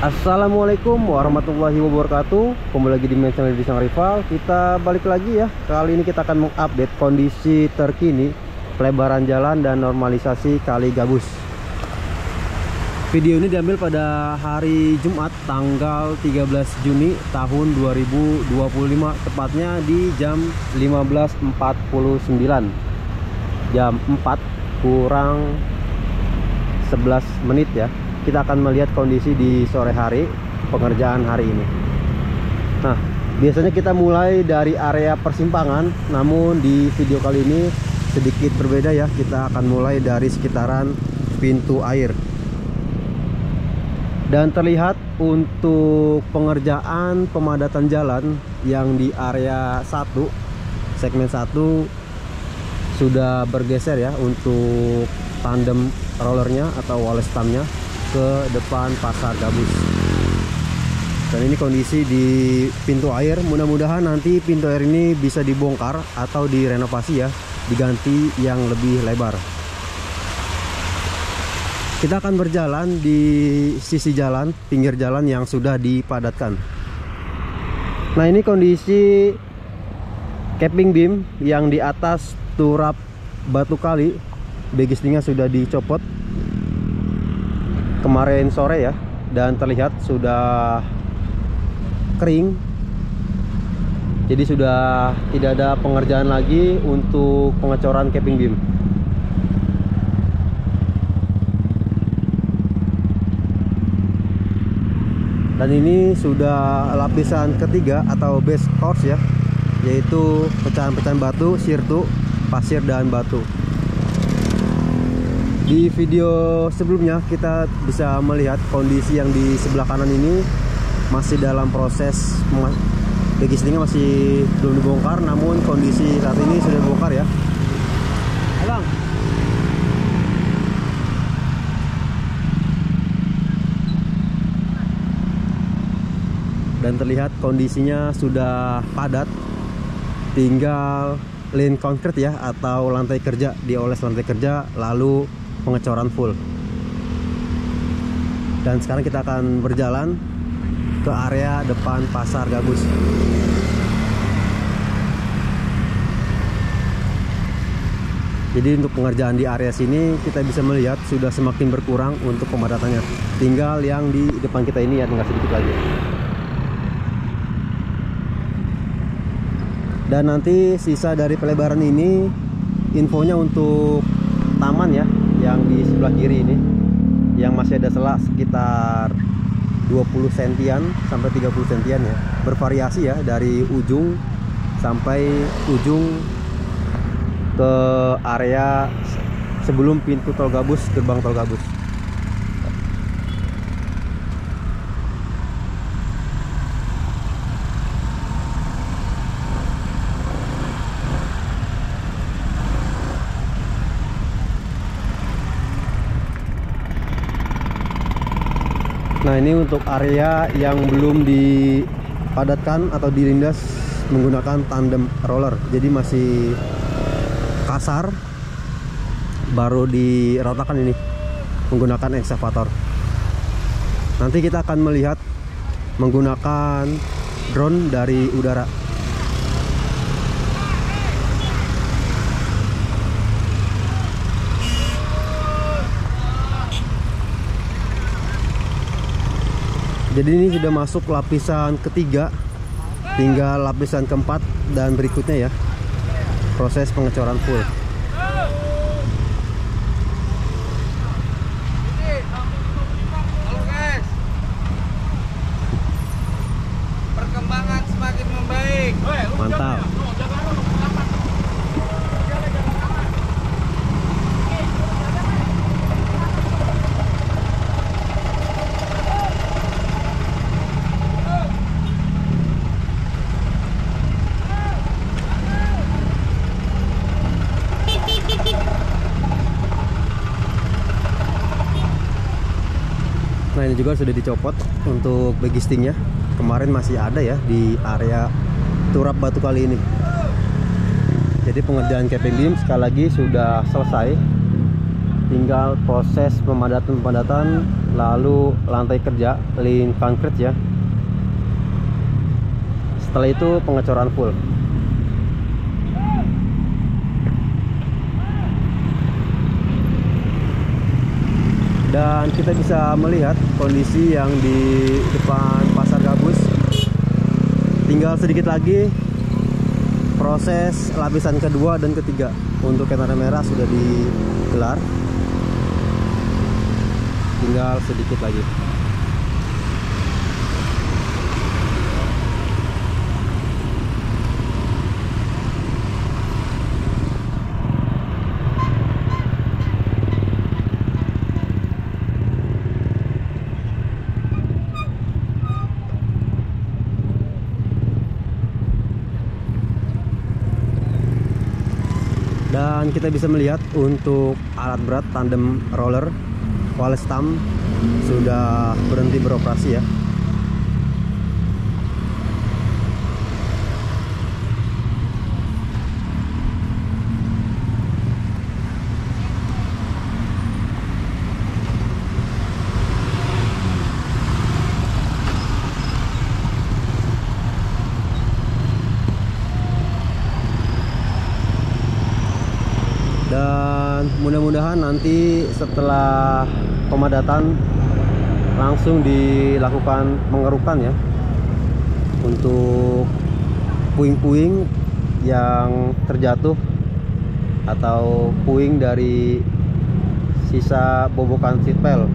Assalamualaikum warahmatullahi wabarakatuh. Kembali lagi di channel di Sang Rival. Kita balik lagi ya. Kali ini kita akan mengupdate kondisi terkini pelebaran jalan dan normalisasi Kali Gabus. Video ini diambil pada hari Jumat tanggal 13 Juni tahun 2025, tepatnya di jam 15.49. Jam 4 kurang 11 menit ya. Kita akan melihat kondisi di sore hari pengerjaan hari ini. Nah, biasanya kita mulai dari area persimpangan, namun di video kali ini sedikit berbeda ya. Kita akan mulai dari sekitaran pintu air. Dan terlihat untuk pengerjaan pemadatan jalan yang di area 1, segmen 1 sudah bergeser ya untuk tandem rollernya atau wall stamp-nya ke depan Pasar Gabus. Dan ini kondisi di pintu air. Mudah-mudahan nanti pintu air ini bisa dibongkar atau direnovasi ya, diganti yang lebih lebar. Kita akan berjalan di sisi jalan, pinggir jalan yang sudah dipadatkan. Nah, ini kondisi capping beam yang di atas turap batu kali. Begistingnya sudah dicopot kemarin sore ya, dan terlihat sudah kering. Jadi sudah tidak ada pengerjaan lagi untuk pengecoran capping beam. Dan ini sudah lapisan ketiga atau base course ya, yaitu pecahan-pecahan batu, sirtu, pasir dan batu. Di video sebelumnya kita bisa melihat kondisi yang di sebelah kanan ini masih dalam proses, begistingnya masih belum dibongkar, namun kondisi saat ini sudah dibongkar ya. Abang. Dan terlihat kondisinya sudah padat, tinggal lane concrete ya atau lantai kerja, dioles lantai kerja lalu pengecoran full. Dan sekarang kita akan berjalan ke area depan Pasar Gabus. Jadi untuk pengerjaan di area sini kita bisa melihat sudah semakin berkurang untuk pemadatannya. Tinggal yang di depan kita ini ya, tinggal sedikit lagi. Dan nanti sisa dari pelebaran ini infonya untuk taman ya, yang di sebelah kiri ini, yang masih ada selang sekitar 20 sentian sampai 30 sentian ya, bervariasi ya, dari ujung sampai ujung ke area sebelum pintu tol Gabus, gerbang tol Gabus. Nah, ini untuk area yang belum dipadatkan atau dilindas menggunakan tandem roller, jadi masih kasar, baru diratakan ini menggunakan ekskavator. Nanti kita akan melihat menggunakan drone dari udara. Jadi ini sudah masuk lapisan ketiga, tinggal lapisan keempat dan berikutnya ya, proses pengecoran full. Halo guys, perkembangan semakin membaik. Mantap. Nah, ini juga sudah dicopot untuk begistingnya. Kemarin masih ada ya di area turap batu kali ini. Jadi pengerjaan capping beam sekali lagi sudah selesai. tinggal proses pemadatan lalu lantai kerja link konkret ya. Setelah itu pengecoran full. Dan kita bisa melihat kondisi yang di depan Pasar Gabus. Tinggal sedikit lagi proses lapisan kedua dan ketiga. Untuk kendaraan merah sudah digelar. Tinggal sedikit lagi. Dan kita bisa melihat untuk alat berat tandem roller Walstam sudah berhenti beroperasi ya. Dan mudah-mudahan nanti setelah pemadatan langsung dilakukan pengerukan ya untuk puing-puing yang terjatuh atau puing dari sisa bobokan seatbelt.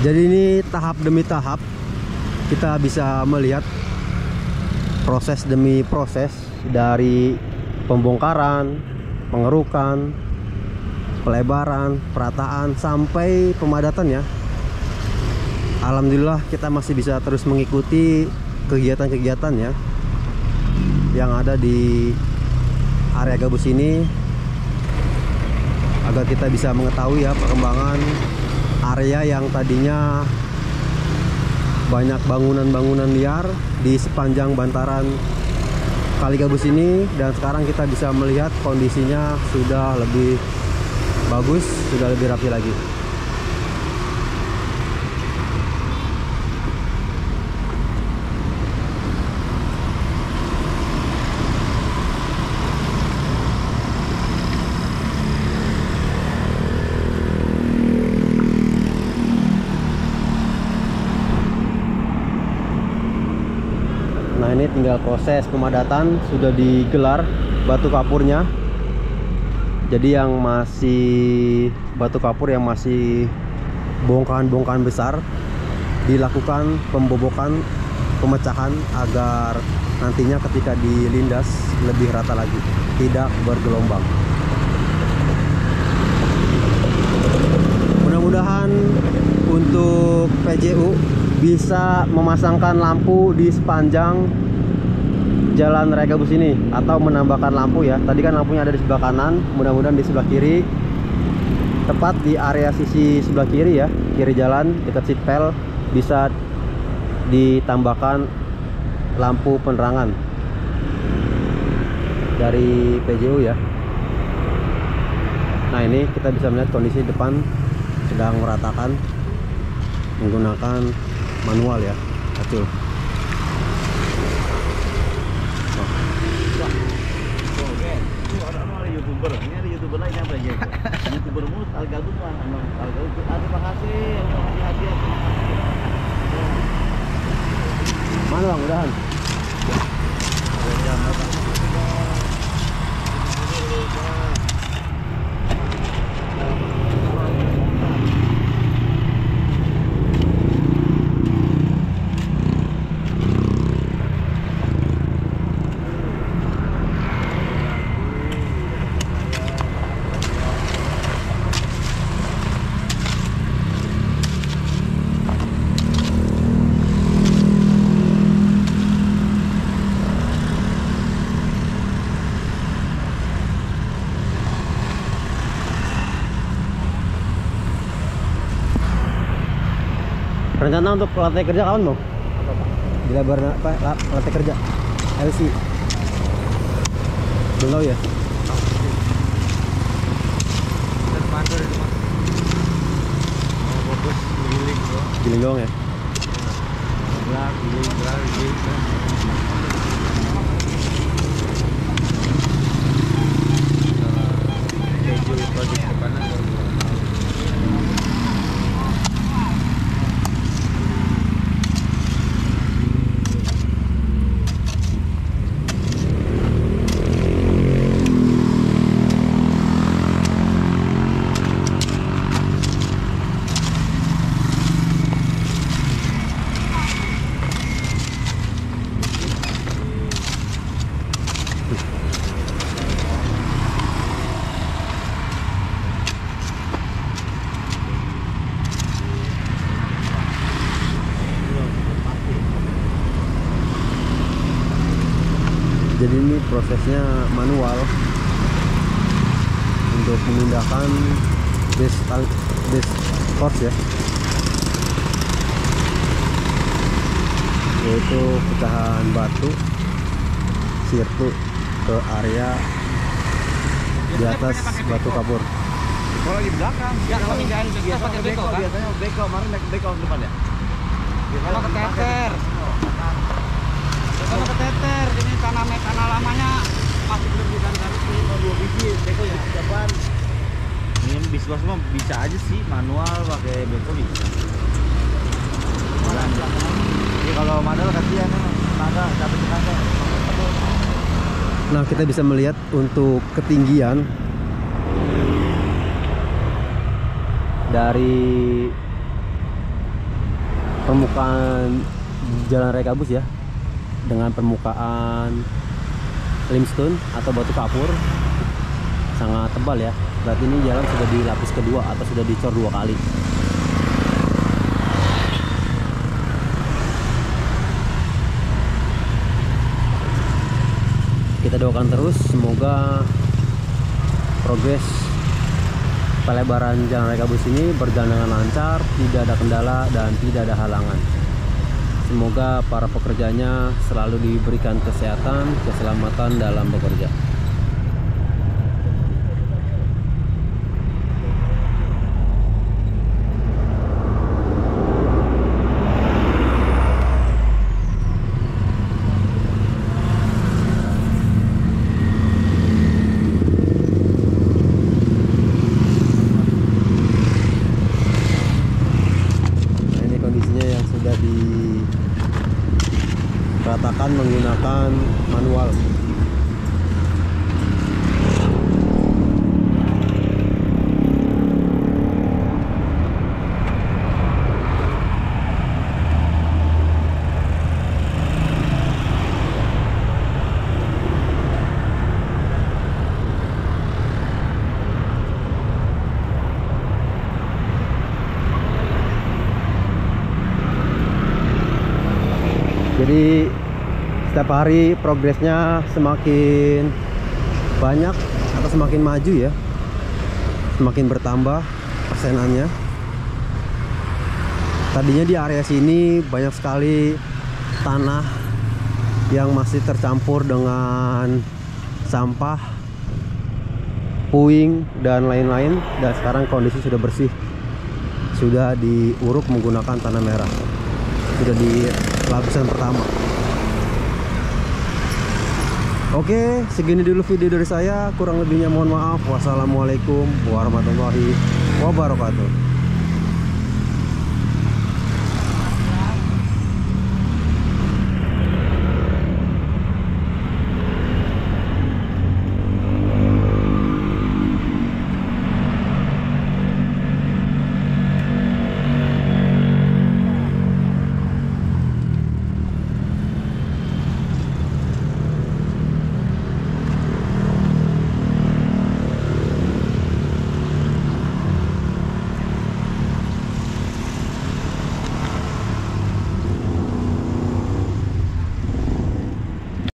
Jadi ini tahap demi tahap kita bisa melihat proses demi proses dari pembongkaran, pengerukan, pelebaran, perataan sampai pemadatan ya. Alhamdulillah kita masih bisa terus mengikuti kegiatan-kegiatan ya yang ada di area Gabus ini agar kita bisa mengetahui ya perkembangan area yang tadinya banyak bangunan-bangunan liar di sepanjang bantaran Kali Gabus ini, dan sekarang kita bisa melihat kondisinya sudah lebih bagus, sudah lebih rapi lagi. Nah ini tinggal proses pemadatan, sudah digelar batu kapurnya. Jadi yang masih batu kapur yang masih bongkahan-bongkahan besar dilakukan pembobokan, pemecahan agar nantinya ketika dilindas lebih rata lagi, tidak bergelombang. Mudah-mudahan untuk PJU bisa memasangkan lampu di sepanjang jalan Raya Gabus ini atau menambahkan lampu ya. Tadi kan lampunya ada di sebelah kanan, mudah-mudahan di sebelah kiri, tepat di area sisi sebelah kiri ya, kiri jalan dekat seatbelt, bisa ditambahkan lampu penerangan dari PJU ya. Nah ini kita bisa melihat kondisi depan sedang meratakan menggunakan manual ya, betul. YouTuber, ini ada YouTuber lain yang banyak. YouTuber mus Al-Gabus mah, Al-Gabus. Terima kasih, hadiah. Mana bang, udahan? Rencana untuk lantai kerja kapan bang? Apa Pak? Dilebar apa? Lantai kerja LC. Belum tahu ya? Terpantul itu Mas. Mau fokus giling bro. Giling doang ya? Gerak, giling. Schedule project depannya baru 2 tahun. Jadi ini prosesnya manual untuk memindahkan base course ya, yaitu pecahan batu sirtu ke area di atas batu kapur. Kalau di belakang, Ya, pemindahan kita pakai beko kan? Biasanya beko, kemarin naik beko ke depan ya. Kalau keteter. Kalau keteter, ini tanah lamanya masih belum diganti. Kalau 2 biji beko di depan. Ini bis bos mah bisa aja sih manual pakai beko bisa. Jadi kalau manual kasihan emang tenaga, capek tenaga. Nah, kita bisa melihat untuk ketinggian dari permukaan Jalan Raya Gabus ya, dengan permukaan limestone atau batu kapur sangat tebal ya. Berarti ini jalan sudah dilapis kedua atau sudah dicor 2 kali. Kita doakan terus semoga progres pelebaran Jalan Raya Gabus ini berjalan dengan lancar, tidak ada kendala dan tidak ada halangan. Semoga para pekerjanya selalu diberikan kesehatan, keselamatan dalam bekerja. Ratakan menggunakan manual. Jadi setiap hari progresnya semakin banyak atau semakin maju ya, semakin bertambah persenannya. Tadinya di area sini banyak sekali tanah yang masih tercampur dengan sampah, puing dan lain-lain, dan sekarang kondisi sudah bersih, sudah diuruk menggunakan tanah merah, sudah di lapisan pertama. Oke, segini dulu video dari saya. Kurang lebihnya mohon maaf. Wassalamualaikum warahmatullahi wabarakatuh.